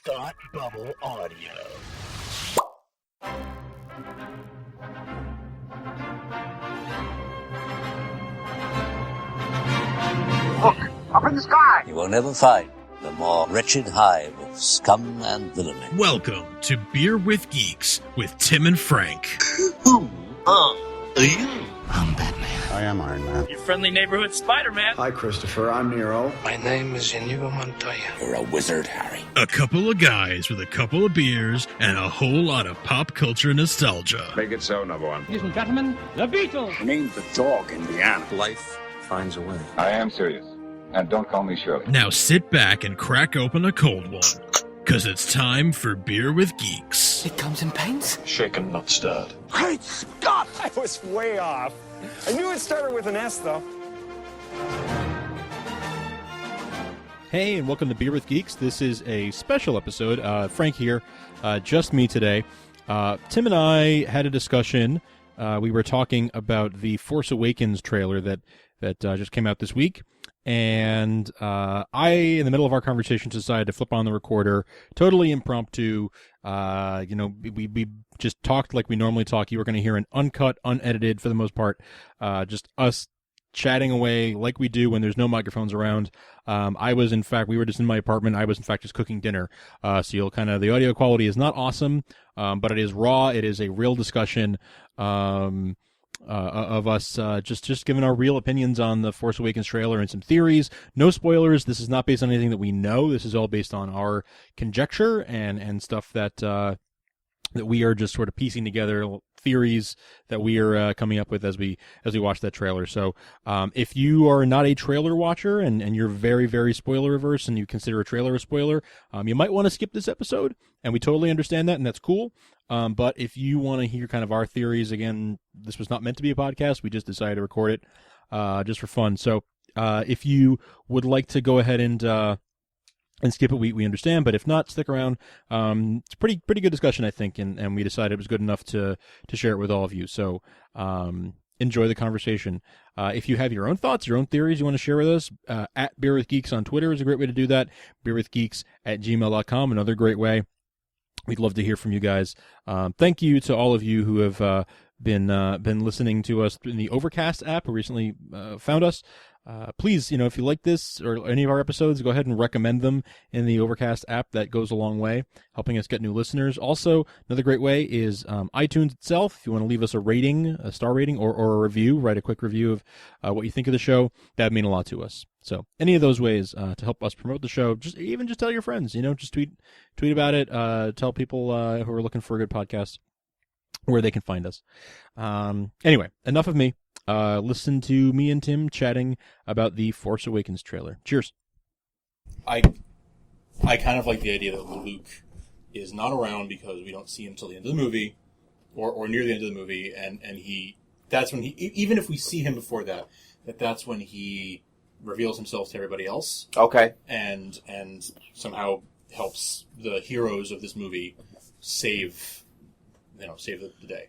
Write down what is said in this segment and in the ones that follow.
Thought Bubble Audio. Look, up in the sky! You will never find the more wretched hive of scum and villainy. Welcome to Beer with Geeks with Tim and Frank. Who are you? I'm Batman. I am Iron Man. Your friendly neighborhood Spider-Man. Hi, Christopher. I'm Nero. My name is Inigo Montoya. You're a wizard, Harry. A couple of guys with a couple of beers and a whole lot of pop culture nostalgia. Make it so, number one. Ladies and gentlemen, the Beatles. Named the dog Indiana. Life finds a way. I am serious. And don't call me Shirley. Now sit back and crack open a cold one, because it's time for Beer with Geeks. It comes in paints. Shaken, not stirred. Great Scott! I was way off. I knew it started with an S, though. Hey, and welcome to Beer with Geeks. This is a special episode. Frank here, just me today. Tim and I had a discussion. We were talking about the Force Awakens trailer that just came out this week. And I, in the middle of our conversation, decided to flip on the recorder, totally impromptu. We just talked like we normally talk. You were going to hear an uncut, unedited, for the most part, just us chatting away like we do when there's no microphones around. We were just in my apartment. I was, in fact, just cooking dinner. So the audio quality is not awesome, but it is raw. It is a real discussion. Of us just giving our real opinions on the Force Awakens trailer and some theories. No spoilers. This is not based on anything that we know. This is all based on our conjecture and stuff that we are just sort of piecing together, theories that we are coming up with as we watch that trailer. So if you are not a trailer watcher and you're very, very spoiler averse and you consider a trailer a spoiler, you might want to skip this episode, and we totally understand that, and that's cool. But if you want to hear kind of our theories, again, this was not meant to be a podcast. We just decided to record it just for fun. So if you would like to go ahead and skip it, we understand. But if not, stick around. It's pretty good discussion, I think, and we decided it was good enough to share it with all of you. So enjoy the conversation. If you have your own thoughts, your own theories you want to share with us, at Beer With Geeks on Twitter is a great way to do that. beerwithgeeks@gmail.com, another great way. We'd love to hear from you guys. Thank you to all of you who have been listening to us in the Overcast app, who recently found us. Please, if you like this or any of our episodes, go ahead and recommend them in the Overcast app. That goes a long way, helping us get new listeners. Also, another great way is iTunes itself. If you want to leave us a rating, a star rating, or a review, write a quick review of what you think of the show. That would mean a lot to us. So any of those ways to help us promote the show, just tell your friends, just tweet about it. Tell people who are looking for a good podcast where they can find us. Anyway, enough of me. Listen to me and Tim chatting about the Force Awakens trailer. Cheers. I kind of like the idea that Luke is not around because we don't see him till the end of the movie, or near the end of the movie, and that's when he, even if we see him before that's when he reveals himself to everybody else. Okay. And somehow helps the heroes of this movie save the day.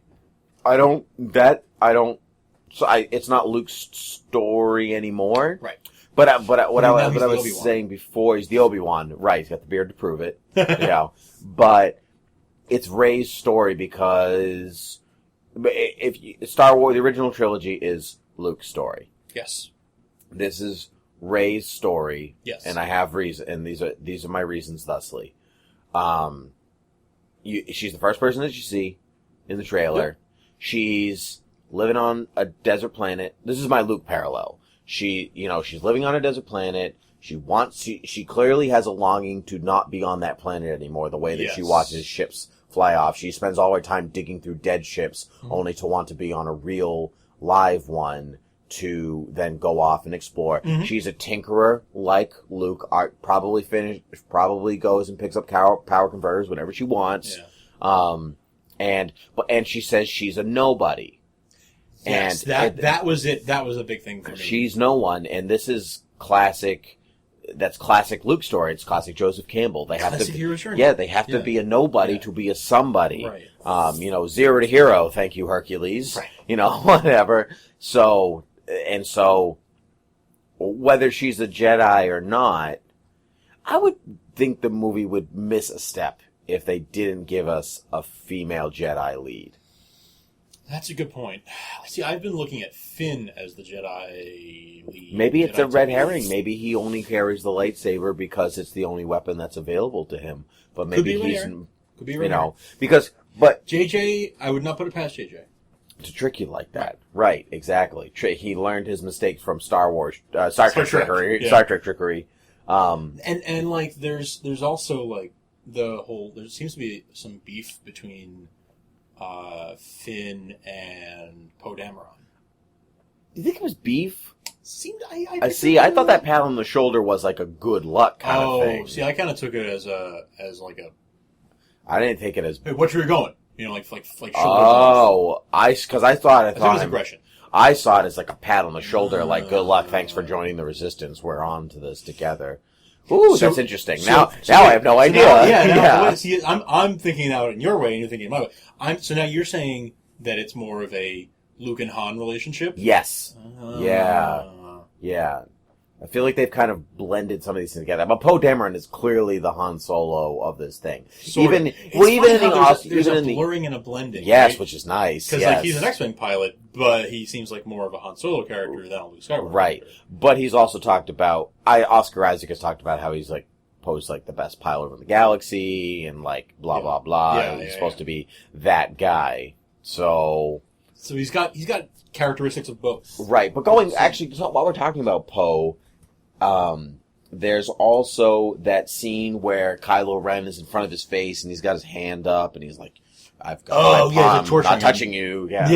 It's not Luke's story anymore. Right. But what I was saying before, he's the Obi-Wan. Right, he's got the beard to prove it. But it's Rey's story because Star Wars, the original trilogy is Luke's story. Yes. This is Rey's story. Yes. And I have reason, and these are my reasons thusly. She's the first person that you see in the trailer. Yep. She's living on a desert planet. This is my Luke parallel. She's living on a desert planet. She clearly has a longing to not be on that planet anymore, the way that she watches ships fly off. She spends all her time digging through dead ships, only to want to be on a real, live one to then go off and explore. Mm-hmm. She's a tinkerer like Luke. Probably goes and picks up power converters whenever she wants. Yeah. And she says she's a nobody. Yes, that was it. That was a big thing for me. She's no one, and this is classic. That's classic Luke story. It's classic Joseph Campbell. They have classic hero journey. Yeah, they have to be a nobody to be a somebody. Right. Zero to hero. Thank you, Hercules. Right. Whatever. So whether she's a Jedi or not, I would think the movie would miss a step if they didn't give us a female Jedi lead. That's a good point. See, I've been looking at Finn as the Jedi lead. Maybe it's Jedi a red type. herring. Maybe he only carries the lightsaber because it's the only weapon that's available to him. But maybe Could be he's, Could be red herring. because, but JJ, I would not put it past JJ. to trick you like that. Right, exactly. He learned his mistakes from Star Wars, Star Trek trickery. Yeah. Star Trek trickery. And like, there's also like there seems to be some beef between Finn and Poe Dameron. Do you think it was beef? Seemed I thought that pat on the shoulder was like a good luck kind of thing. See, I kind of took it as I didn't take it as. hey, watch where you're going. You know, like shoulders Oh, because I thought I think it was aggression. I saw it as like a pat on the shoulder, like good luck, thanks for joining the resistance. We're on to this together. Ooh, that's interesting. Now I have no idea. I'm thinking out in your way, and you're thinking my way. So now you're saying that it's more of a Luke and Han relationship. Yes. Yeah. I feel like they've kind of blended some of these things together. But Poe Dameron is clearly the Han Solo of this thing. There's a blurring and a blending. Yes, right? which is nice. Because like he's an X-Wing pilot, but he seems like more of a Han Solo character than a Luke Skywalker. Right. But he's also talked about Oscar Isaac has talked about how he's like Poe's like the best pilot in the galaxy and like blah blah blah. He's supposed to be that guy. So he's got characteristics of both. Right. But while we're talking about Poe, there's also that scene where Kylo Ren is in front of his face and he's got his hand up and he's like, "I've got not touching you." Not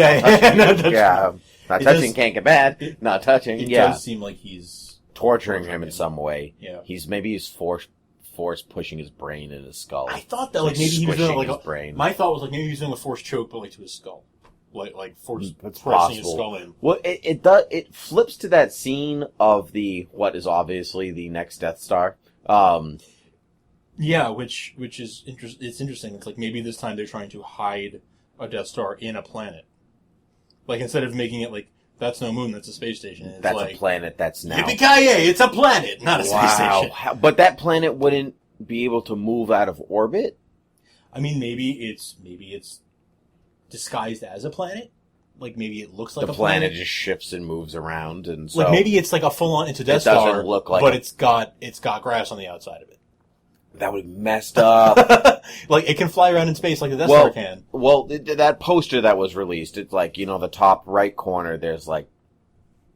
touching can't get bad. Not touching. It does seem like he's torturing him in some way. Yeah. He's force pushing his brain in his skull. I thought that like maybe he was doing his brain. My thought was like maybe he was doing a force choke, but like to his skull. Like forcing his skull in. Well, it flips to that scene of what is obviously the next Death Star. Yeah, which is it's interesting. It's like maybe this time they're trying to hide a Death Star in a planet. Like instead of making it like that's no moon, that's a space station. It's that's like, a planet. That's now. Yippee-ki-yay! It's a planet, not a space station. But that planet wouldn't be able to move out of orbit. I mean, maybe it's disguised as a planet. Like maybe it looks like the planet just shifts and moves around, and so like maybe it's like a full on into Death Star. It doesn't look like, but it's got grass on the outside of it. That would be messed up. Like it can fly around in space like the Death Star can. Well, that poster that was released, it's like the top right corner. There's like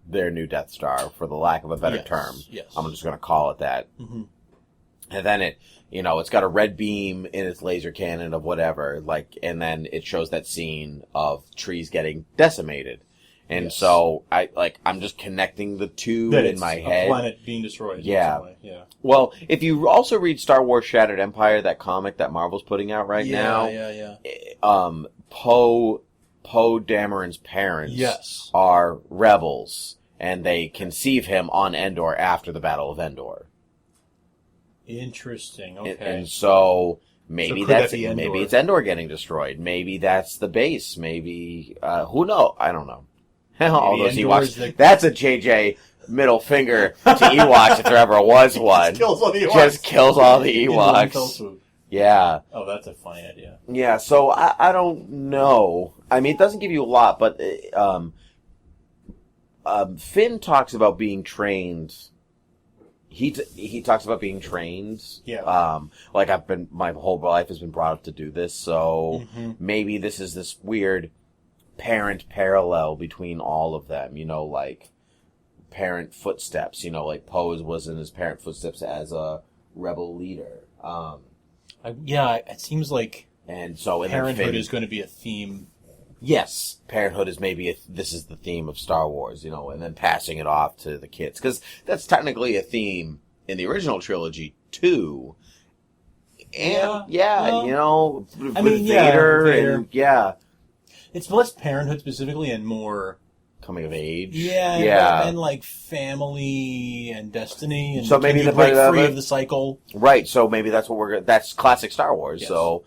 their new Death Star, for the lack of a better term. Yes. I'm just going to call it that. Mm-hmm. And then it's got a red beam in its laser cannon of whatever, and then it shows that scene of trees getting decimated. And so I'm just connecting the two in my head. A planet being destroyed. Yeah. In some way. Yeah. Well, if you also read Star Wars Shattered Empire, that comic that Marvel's putting out right now. Yeah. Poe Dameron's parents are rebels, and they conceive him on Endor after the Battle of Endor. Interesting. Okay. And so maybe it's Endor getting destroyed. Maybe that's the base. Maybe who knows? I don't know. All those Ewoks. That's a JJ middle finger to Ewoks if there ever was one. Just kills all the Ewoks. Yeah. Oh, that's a funny idea. Yeah. So I don't know. I mean, it doesn't give you a lot, but Finn talks about being trained. He talks about being trained. Yeah. My whole life has been brought up to do this, so maybe this is this weird parent parallel between all of them, like parent footsteps, like Poe was in his parent footsteps as a rebel leader. It seems like parenthood is going to be a theme. Yes, parenthood is this is the theme of Star Wars, and then passing it off to the kids. Because that's technically a theme in the original trilogy, too. And, Vader. It's less parenthood specifically and more coming of age. And like family and destiny, and so maybe the break free of the cycle. Right. So maybe that's that's classic Star Wars. Yes. So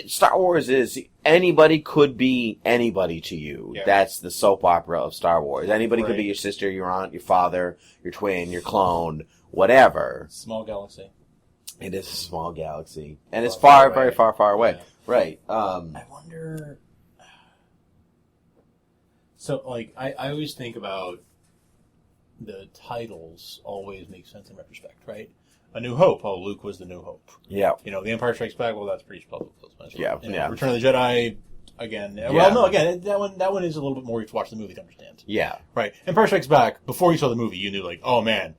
Star Wars is anybody could be anybody to you. Yeah. That's the soap opera of Star Wars. Anybody could be your sister, your aunt, your father, your twin, your clone, whatever. Small galaxy. It is a small galaxy, and it's far, very far, far away. Yeah. Right. I wonder. So, like, I always think about the titles always make sense in retrospect, right? A New Hope. Oh, Luke was the New Hope. Yeah. You know, The Empire Strikes Back. Well, that's pretty public. Yeah. You know, Yeah. Return of the Jedi. Again. Yeah. Well, no. Again, that one is a little bit more. You have to watch the movie to understand. Yeah. Right. Empire Strikes Back. Before you saw the movie, you knew, like, oh man,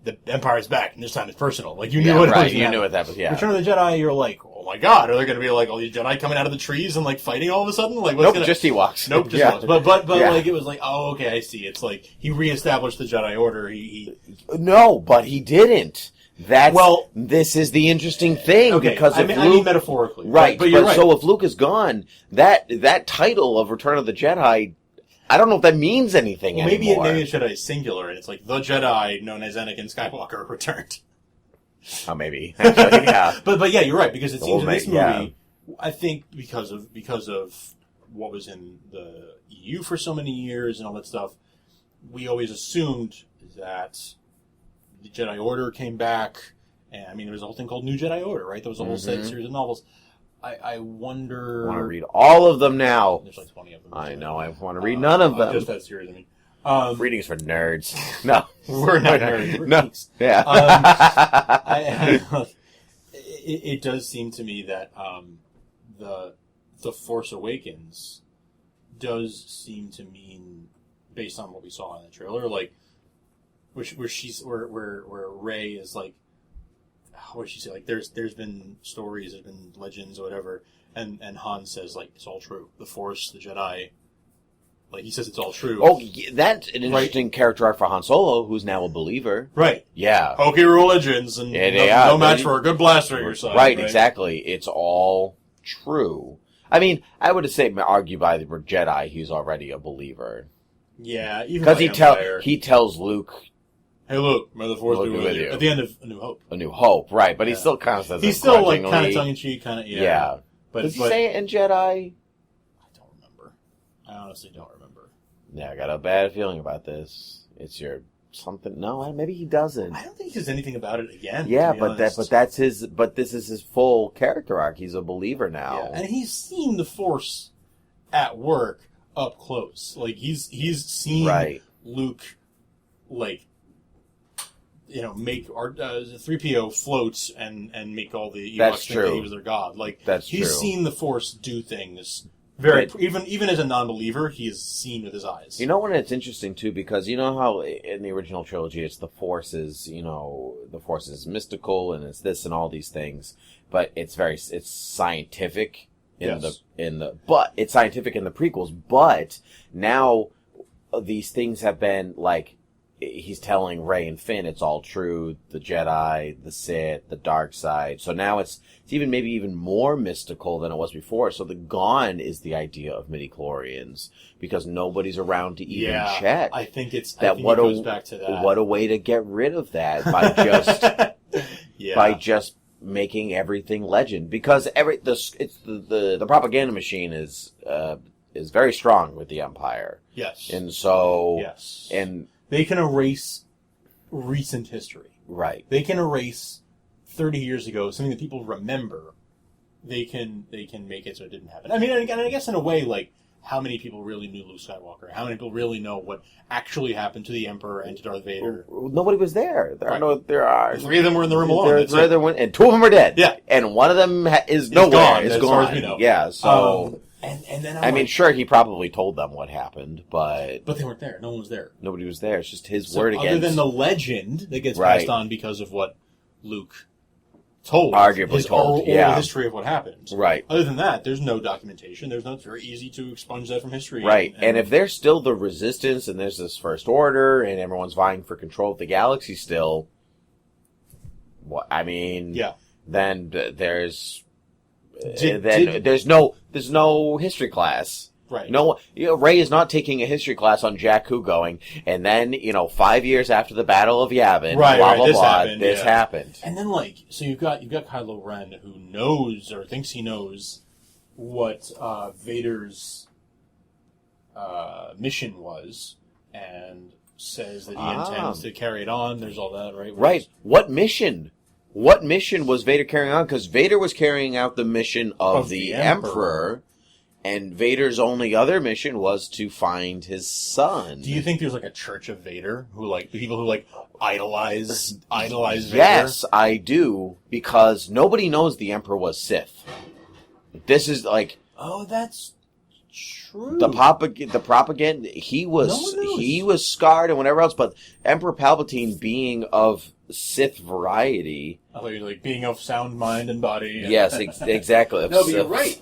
the Empire's back, and this time it's personal. Like, you knew what it was. You knew what that was. Yeah. Return of the Jedi. You're like, oh my god, are there going to be like all these Jedi coming out of the trees and like fighting all of a sudden? Like, nope, just Ewoks. Nope, just yeah. Ewoks. But like it was like, oh, okay, I see. It's like he reestablished the Jedi Order. No, but he didn't. This is the interesting thing because I mean metaphorically, right? But you're right. So if Luke is gone, that title of Return of the Jedi, I don't know if that means anything anymore. Maybe it's Jedi singular, and it's like the Jedi known as Anakin Skywalker returned. Oh, maybe. Actually, yeah. but yeah, you're right because it seems in this movie, yeah. I think because of what was in the EU for so many years and all that stuff, we always assumed that the Jedi Order came back, and I mean there was a whole thing called New Jedi Order, right? There was a whole series of novels. I wonder. I want to read all of them now. There's like 20 of them. I know. I want to read none of them. Just that series, I mean. Reading is for nerds. No. We're not nerds. We're geeks. Yeah. It does seem to me that the Force Awakens does seem to mean, based on what we saw in the trailer, like where Rey is like, what did she say? Like there's been stories, there's been legends or whatever, and Han says like it's all true. The Force, the Jedi. Like, he says it's all true. Oh, that's an interesting character arc for Han Solo, who's now a believer. Right. Yeah. Hokey religions and no match for a good blaster at your side. Right, exactly. It's all true. I mean, I would say, argue by the Jedi, he's already a believer. Yeah, even because he tells Luke, "Hey, Luke, may the Force be with you." At the end of A New Hope. A New Hope, right? But he still kind of says he's still like kind of tongue in cheek, kind of yeah. But does he say it in Jedi? I honestly don't remember. Yeah, I got a bad feeling about this. It's your something. No, maybe he doesn't. I don't think he says anything about it again. Yeah, but that's his. But this is his full character arc. He's a believer now, yeah. And he's seen the Force at work up close. Like he's seen Luke, like, you know, make our 3PO float and make all the Ewoks think that he was their god. Like he's seen the Force do things. Even as a non-believer, he is seen with his eyes. You know when it's interesting too, because you know how in the original trilogy it's the Force is, the Force is mystical and it's this and all these things, but it's scientific but it's scientific in the prequels. But now these things have been like, he's telling Rey and Finn it's all true, the Jedi, the Sith, the dark side. So now it's maybe even more mystical than it was before. So the gone is the idea of midichlorians because nobody's around to even check. I think it goes back to that. What a way to get rid of that by just making everything legend, because the propaganda machine is very strong with the Empire. Yes. And so and they can erase recent history. Right. They can erase 30 years ago something that people remember. They can make it so it didn't happen. I mean, and I guess in a way, like, how many people really knew Luke Skywalker? How many people really know what actually happened to the Emperor and to Darth Vader? Nobody was there. There are 3 of them were in the room alone. And 2 of them are dead. Yeah. And one of them is nowhere. It's gone, as far as we know. Yeah, so... And then I mean, sure, he probably told them what happened, but they weren't there. No one was there. Nobody was there. It's just his word against. Other than the legend that gets passed on because of what Luke told, arguably told, the history of what happened. Right. Other than that, there's no documentation. It's very easy to expunge that from history. Right. And if there's still the Resistance and there's this First Order and everyone's vying for control of the galaxy still, then there's. There's no history class. Right. No, Rey is not taking a history class on Jakku going, and then, 5 years after the Battle of Yavin, this happened. And then, so you've got Kylo Ren who knows or thinks he knows what Vader's mission was, and says that he intends to carry it on. There's all that, right? Right. What mission? what mission was Vader carrying on? Because Vader was carrying out the mission of the Emperor, and Vader's only other mission was to find his son. Do you think there's like a Church of Vader who like people who like idolize Vader? Yes, I do, because nobody knows the Emperor was Sith. This is like, oh, that's true. The propaganda. He was scarred and whatever else, but Emperor Palpatine, being of Sith variety, I thought you were like being of sound mind and body. Yes, exactly. No, but you're right.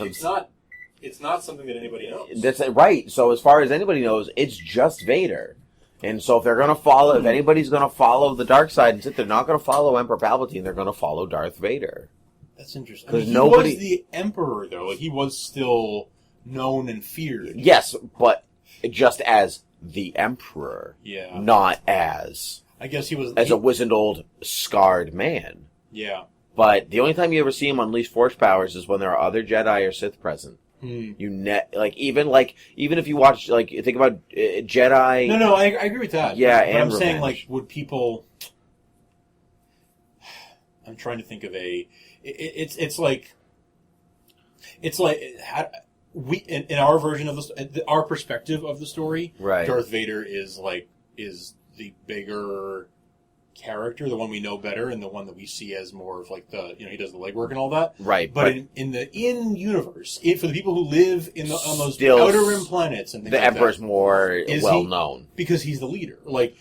It's not something that anybody knows. That's right. So as far as anybody knows, it's just Vader. And so if they're going to follow, if anybody's going to follow the dark side and sit, they're not going to follow Emperor Palpatine. They're going to follow Darth Vader. That's interesting. Because he was the Emperor, though. Like, he was still known and feared. Yes, but just as the Emperor. Yeah. Not as... I guess he was... As a wizened old, scarred man. Yeah. But the only time you ever see him unleash Force powers is when there are other Jedi or Sith present. Even if you watch, like, think about Jedi... No, I agree with that. Yeah, but and I'm Revenge. saying, like, would people... I'm trying to think of a... It's like we in our version of our perspective of the story, right? Darth Vader is the bigger character, the one we know better, and the one that we see as more of like the he does the legwork and all that, right? But in the universe, for the people who live on those outer rim planets and things the like Emperor's that, more well known because he's the leader. Like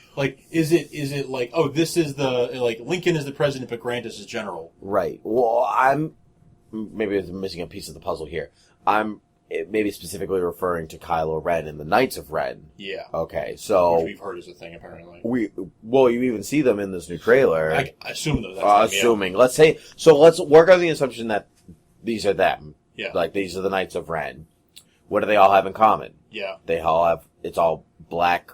is it like, oh, this is Lincoln is the president, but Grant is his general, right? Well, I'm missing a piece of the puzzle here. I'm maybe specifically referring to Kylo Ren and the Knights of Ren. Yeah. Okay, so... Which we've heard is a thing, apparently. You even see them in this new trailer. I assume that's assuming. Yeah. Let's say... So let's work on the assumption that these are them. Yeah. Like, these are the Knights of Ren. What do they all have in common? Yeah. They all have... It's all black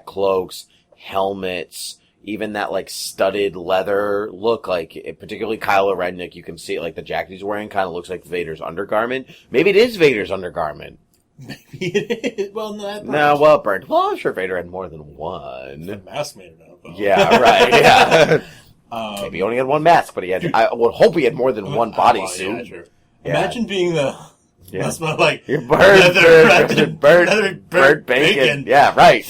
cloaks, helmets... Even that, like, studded leather look, like, particularly Kylo Ren, like, you can see, like, the jacket he's wearing kind of looks like Vader's undergarment. Maybe it is Vader's undergarment. Maybe it is. Well, no, it burned. Well, I'm sure Vader had more than one. The mask made it up, though. Yeah, right, yeah. Maybe he only had one mask, but I would hope he had more than one bodysuit. Yeah, true. Yeah. Imagine being that's not like burnt bacon. Yeah, right.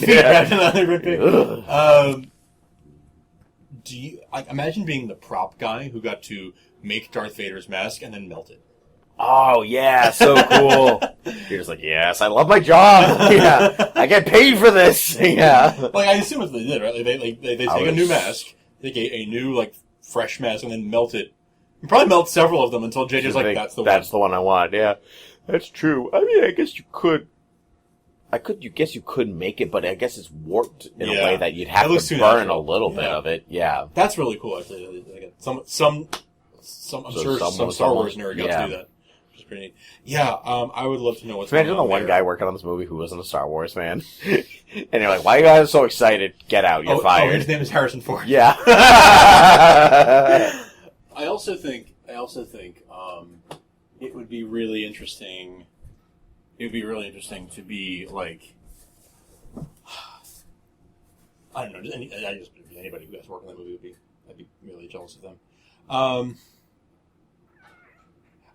Do you imagine being the prop guy who got to make Darth Vader's mask and then melt it? Oh yeah, so cool. You're just like, yes, I love my job. Yeah, I get paid for this. Yeah, like I assume what they did, right? They take a new mask, take a new fresh mask, and then melt it. You probably melt several of them until JJ's like, that's the one. That's the one I want. Yeah, that's true. I mean, I guess you could. You could make it, but I guess it's warped in a way that you'd have to burn a little bit of it. Yeah, that's really cool. Actually, I'm sure some Star Wars nerd got to do that. Which is pretty neat. Yeah, I would love to know what's going on. Imagine the one guy working on this movie who wasn't a Star Wars fan, and you're like, "Why are you guys so excited? Get out! You're fired." His name is Harrison Ford. Yeah. I also think it would be really interesting. It would be really interesting to be like, I don't know, anybody who has to work on that movie I'd be really jealous of them.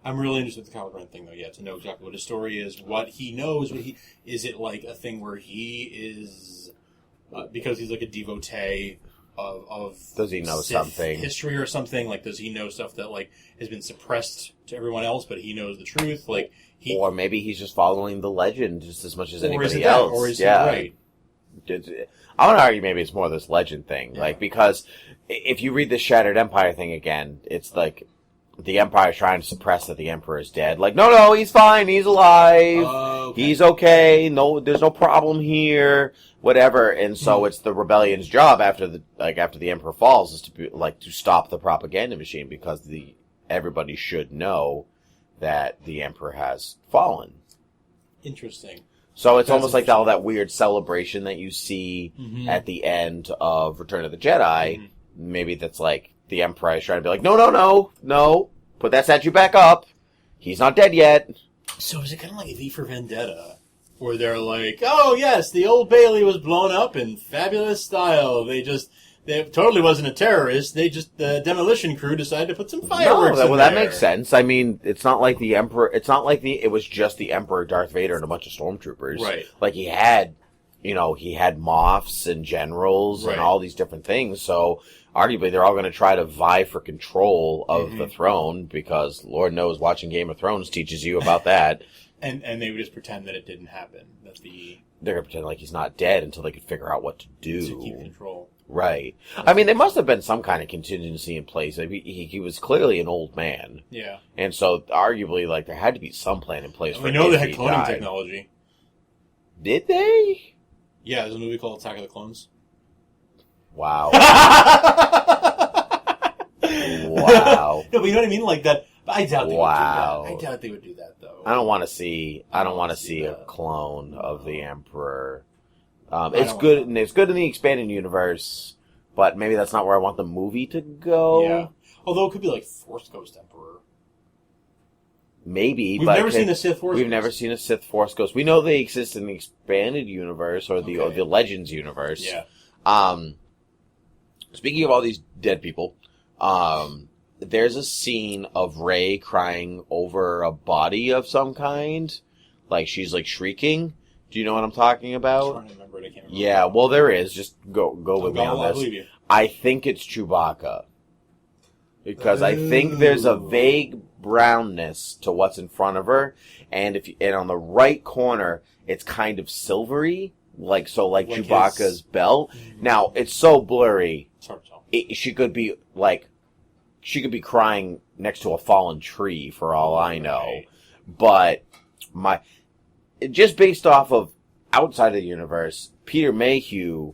I'm really interested in the Kylo Ren thing, though. Yeah, to know exactly what his story is, what he knows. Is it like a thing where he is because he's like a devotee of does he know Sith something history or something? Like, does he know stuff that like has been suppressed to everyone else, but he knows the truth? Like. Or maybe he's just following the legend just as much as anybody else. Or is he right? I want to argue maybe it's more this legend thing. Yeah. Because if you read the Shattered Empire thing again, it's like the Empire is trying to suppress that the Emperor is dead. Like, no, he's fine. He's alive. Okay. He's okay. No, there's no problem here. Whatever. And so it's the rebellion's job after the Emperor falls is to stop the propaganda machine because everybody should know that the Emperor has fallen. Interesting. So it's almost like all that weird celebration that you see at the end of Return of the Jedi. Mm-hmm. Maybe that's like the Emperor is trying to be like, no, put that statue back up. He's not dead yet. So is it kind of like V for Vendetta? Where they're like, oh yes, the Old Bailey was blown up in fabulous style. They It totally wasn't a terrorist. They just, the demolition crew decided to put some fireworks in that there. makes sense. I mean, it's not like the Emperor, it was just the Emperor, Darth Vader, and a bunch of stormtroopers. Right. Like, he had Moffs and generals and all these different things, so arguably they're all going to try to vie for control of the throne, because Lord knows watching Game of Thrones teaches you about that. And they would just pretend that it didn't happen. They're going to pretend like he's not dead until they can figure out what to do. To keep control. Right. I mean, there must have been some kind of contingency in place. I mean, he was clearly an old man. Yeah. And so, arguably, like, there had to be some plan in place for him. We know they had if he cloning died. technology. Did they? Yeah, there's a movie called Attack of the Clones. Wow. Wow. No, but you know what I mean? Like that. But I doubt they would do Wow. that. I doubt they would do that, though. I don't want to see a clone of the Emperor. It's good, and it's good in the expanded universe, but maybe that's not where I want the movie to go. Yeah. Although it could be like Force Ghost Emperor. Maybe. We've never seen a Sith Force We've Ghost. never seen a Sith Force Ghost. We know they exist in the expanded universe or the Legends universe. Yeah. Speaking of all these dead people, there's a scene of Rey crying over a body of some kind. Like, she's like shrieking. Do you know what I'm talking about? I'm trying to remember it. I can't remember. Yeah, well, there is. Just go with me on I this. believe you. I think it's Chewbacca. Because I think there's a vague brownness to what's in front of her, and and on the right corner, it's kind of silvery, like Chewbacca's belt. Now, it's so blurry. It's hard to tell. She could be crying next to a fallen tree for all I know. But just based off of outside of the universe, Peter Mayhew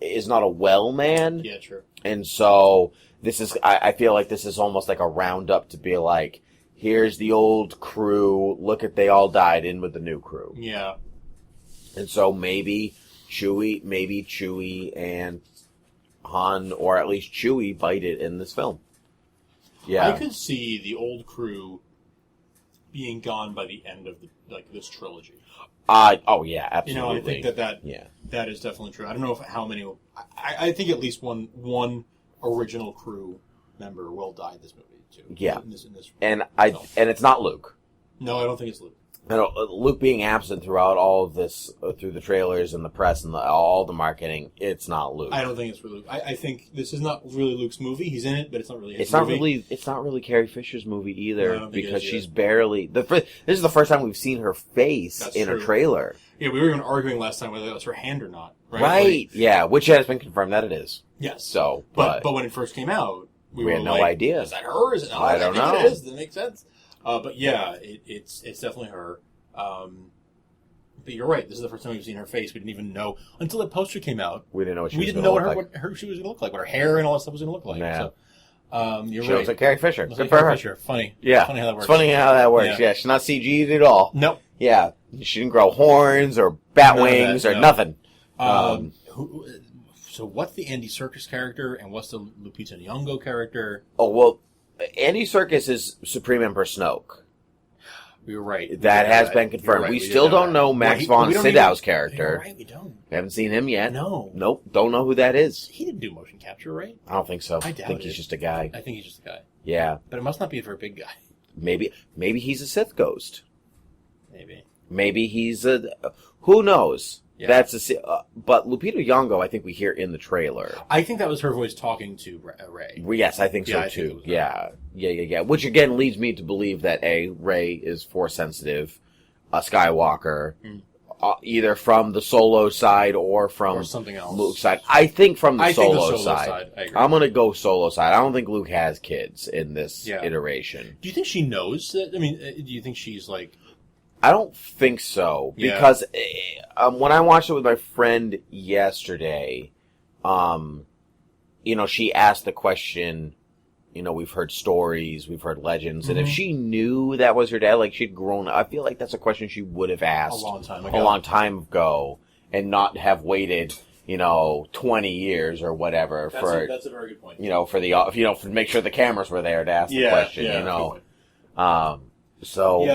is not a well man. Yeah, true. And so I feel like this is almost like a roundup to be like, here's the old crew, look at they all died, in with the new crew. Yeah. And so maybe Chewie and Han, or at least Chewie, bite it in this film. Yeah. I could see the old crew being gone by the end of this trilogy. Oh yeah, absolutely. You know, I think that is definitely true. I don't know how many. I think at least one original crew member will die in this movie too. Yeah, in this and film. And it's not Luke. No, I don't think it's Luke. Luke being absent throughout all of this, through the trailers and the press and all the marketing, it's not Luke. I don't think it's really Luke. I think this is not really Luke's movie. He's in it, but it's not really his movie. It's not really Carrie Fisher's movie either, No, because she's barely. This is the first time we've seen her face in a trailer. Yeah, we were even arguing last time whether that was her hand or not. Right? Right. Yeah, which has been confirmed that it is. Yes. So, but when it first came out, we had no idea. Is that her? Is it not? I don't know. It is. That makes sense. But yeah, it's definitely her. But you're right. This is the first time we've seen her face. We didn't even know until the poster came out. We didn't know what she was was going to look like. what she was going to look like, what her hair and all that stuff was going to look like. Yeah. So, you're she right. looks like Carrie Fisher. Looks Good like for Carrie her. Fisher. Funny. Yeah. Funny how that works. It's funny how that works. Yeah. She's not CG'd at all. Nope. Yeah. She didn't grow horns or bat wings or nothing. So what's the Andy Serkis character and what's the Lupita Nyong'o character? Oh, well, Andy Serkis is Supreme Emperor Snoke. We were right. That has been confirmed. Right. We still don't know Max von Sydow's character. You're right, we don't. We haven't seen him yet. No. Nope. Don't know who that is. He didn't do motion capture, right? I don't think so. I doubt think he's just a guy. I think he's just a guy. Yeah. But it must not be for a big guy. Maybe he's a Sith ghost. Maybe. Maybe he's a... Who knows? Yeah. That's but Lupita Nyong'o, I think we hear in the trailer. I think that was her voice talking to Rey. Yes, I think so too. Yeah. Which again leads me to believe that Rey is Force sensitive, a Skywalker, either from the Solo side or from something else. Luke's side. I think from the Solo side. side. I agree. I'm gonna go Solo side. I don't think Luke has kids in this iteration. Do you think she knows that? I mean, do you think she's like? I don't think so, because when I watched it with my friend yesterday, she asked the question, we've heard stories, we've heard legends, and if she knew that was her dad, like she'd grown up, I feel like that's a question she would have asked A long time ago, and not have waited, 20 years or whatever That's a very good point. to make sure the cameras were there to ask the question, So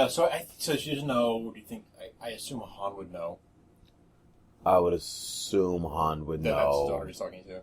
she doesn't know. What do you think? I assume Han would know. I would assume Han would know. That's the daughter he's talking to.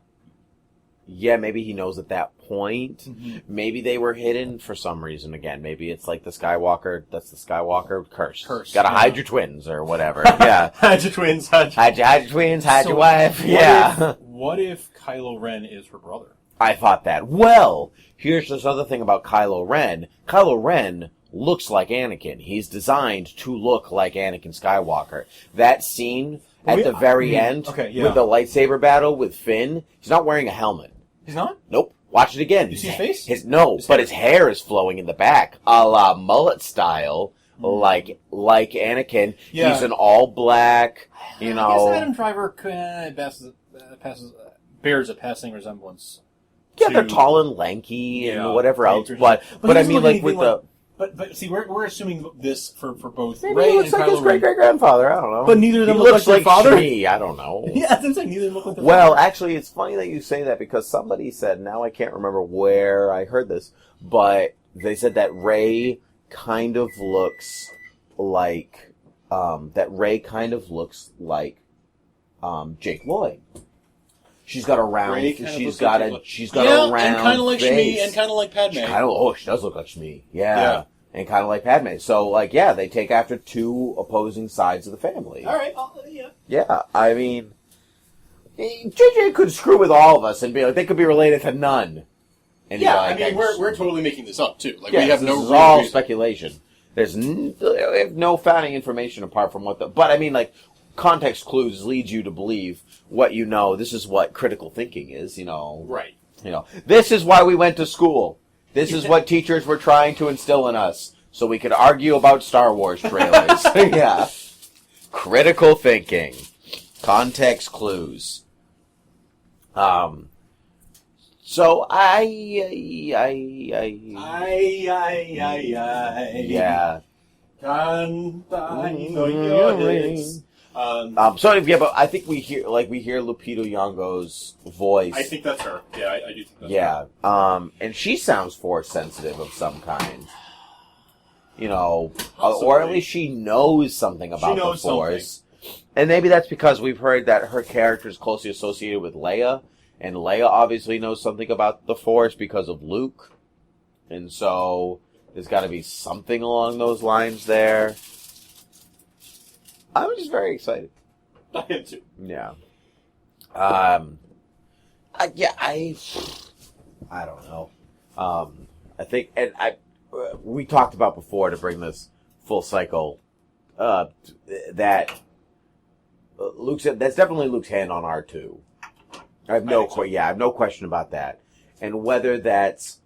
yeah, maybe he knows at that point. Mm-hmm. Maybe they were hidden for some reason again. Maybe it's like the Skywalker, that's the Skywalker curse. Gotta hide your twins or whatever. Yeah. Hide your twins, hide your twins, hide your wife. Yeah. What if Kylo Ren is her brother? I thought that. Well, here's this other thing about Kylo Ren. Kylo Ren looks like Anakin. He's designed to look like Anakin Skywalker. That scene at the very end with the lightsaber battle with Finn, he's not wearing a helmet. He's not? Nope. Watch it again. You see his face? His hair is flowing in the back, a la mullet style, like Anakin. Yeah. He's an all black, you know. I guess Adam Driver bears a passing resemblance. Yeah, they're tall and lanky and whatever else, but he I mean, like with the. But see, we're assuming this for both Maybe Rey he looks and like Kylo his great grandfather. I don't know. But neither of them he look looks like their father. Shmi, I don't know. Yeah, that's what I'm saying. Neither of them look like their Well, father. actually, it's funny that you say that because somebody said, now I can't remember where I heard this, but they said that Rey kind of looks like Jake Lloyd. She's got a round. She's got a round and kind of like face. Shmi, and kind of like Padme. She does look like Shmi. Yeah. And kind of like Padme. So, like, yeah, they take after two opposing sides of the family. All right. Yeah. Yeah, I mean, JJ could screw with all of us and be like, they could be related to none. And Yeah, like, I mean, we're totally making this up too. Like yes, we have this no is real all reason. speculation. We have no founding information apart from but I mean, like, context clues lead you to believe what you know. This is what critical thinking is, you know. Right. You know, this is why we went to school. This is what teachers were trying to instill in us, so we could argue about Star Wars trailers. Yeah. Critical thinking. Context clues. So yeah. So yeah, but I think we hear Lupita Nyong'o's voice. I think that's her. Yeah, I do think that's her. Yeah. And she sounds force sensitive of some kind. You know, or at least she knows something about the Force. And maybe that's because we've heard that her character is closely associated with Leia, and Leia obviously knows something about the Force because of Luke. And so there's got to be something along those lines there. I'm just very excited. I am too. Yeah. I don't know. I think, and we talked about before to bring this full cycle, that that's definitely Luke's hand on R2. I have no question about that. And whether that's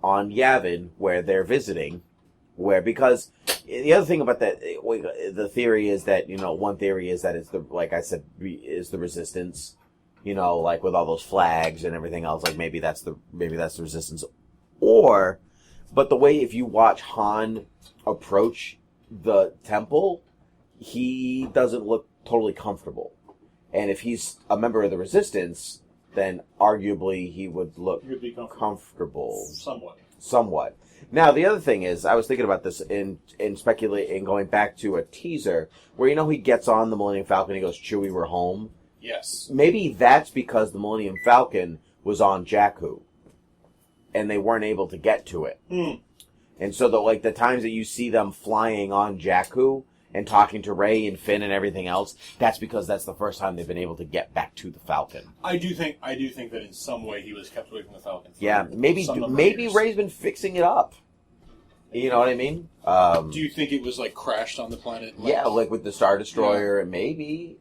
on Yavin, where they're visiting, because the other thing about that, the theory is that, you know, one theory is that it's like I said, is the Resistance, you know, like with all those flags and everything else, like maybe that's the Resistance. But the way, if you watch Han approach the temple, he doesn't look totally comfortable. And if he's a member of the Resistance, then arguably he would look comfortable. Somewhat. Now, the other thing is, I was thinking about this in speculating, going back to a teaser, where, you know, he gets on the Millennium Falcon, he goes, Chewie, we're home. Yes. Maybe that's because the Millennium Falcon was on Jakku, and they weren't able to get to it. And so, the times that you see them flying on Jakku and talking to Rey and Finn and everything else, that's because that's the first time they've been able to get back to the Falcon. I do think that in some way he was kept away from the Falcon. Yeah, maybe Rey's been fixing it up. You know what I mean? Do you think it was like crashed on the planet? Yeah, like with the Star Destroyer, and maybe.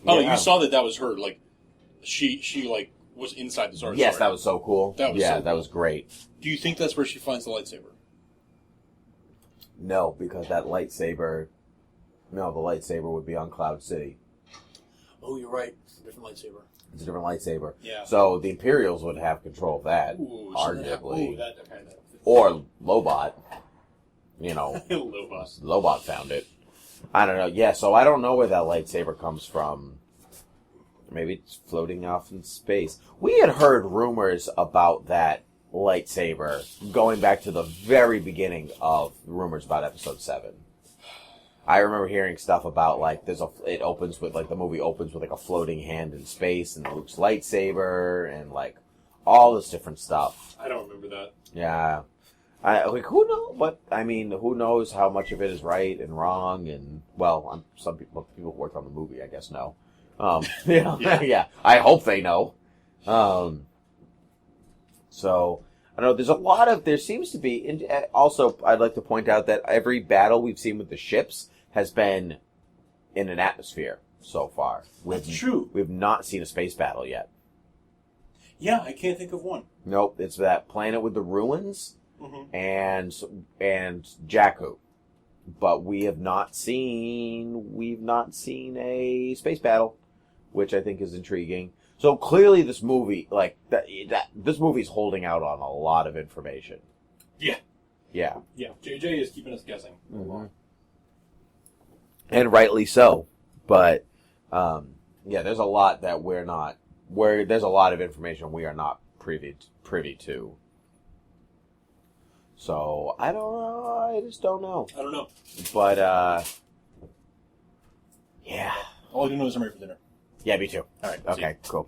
Oh, you saw that was her. Like, she was inside the Star Destroyer. Yes, that was so cool. That was great. Do you think that's where she finds the lightsaber? No, because the lightsaber would be on Cloud City. Oh, you're right. It's a different lightsaber. It's a different lightsaber. Yeah. So the Imperials would have control of that, arguably. Or Lobot. You know. Lobot found it. I don't know. Yeah, so I don't know where that lightsaber comes from. Maybe it's floating off in space. We had heard rumors about that lightsaber going back to the very beginning of rumors about Episode 7. I remember hearing stuff about, like, it opens with, like, the movie opens with, like, a floating hand in space and Luke's lightsaber and, like, all this different stuff. I don't remember that. Yeah. Who knows? But I mean, who knows how much of it is right and wrong? And well, some people who worked on the movie, I guess, know. Yeah. I hope they know. So I don't know. There seems to be. And also, I'd like to point out that every battle we've seen with the ships has been in an atmosphere so far. That's true. We've not seen a space battle yet. Yeah, I can't think of one. Nope, it's that planet with the ruins and Jakku. But we've not seen a space battle, which I think is intriguing. So clearly this movie, this movie's holding out on a lot of information. Yeah. Yeah. Yeah, JJ is keeping us guessing. Mm-hmm. And rightly so. But, there's a lot that there's a lot of information we are not privy to. So, I don't know. I just don't know. I don't know. But, yeah. All I do know is I'm ready for dinner. Yeah, me too. All right. Okay, cool.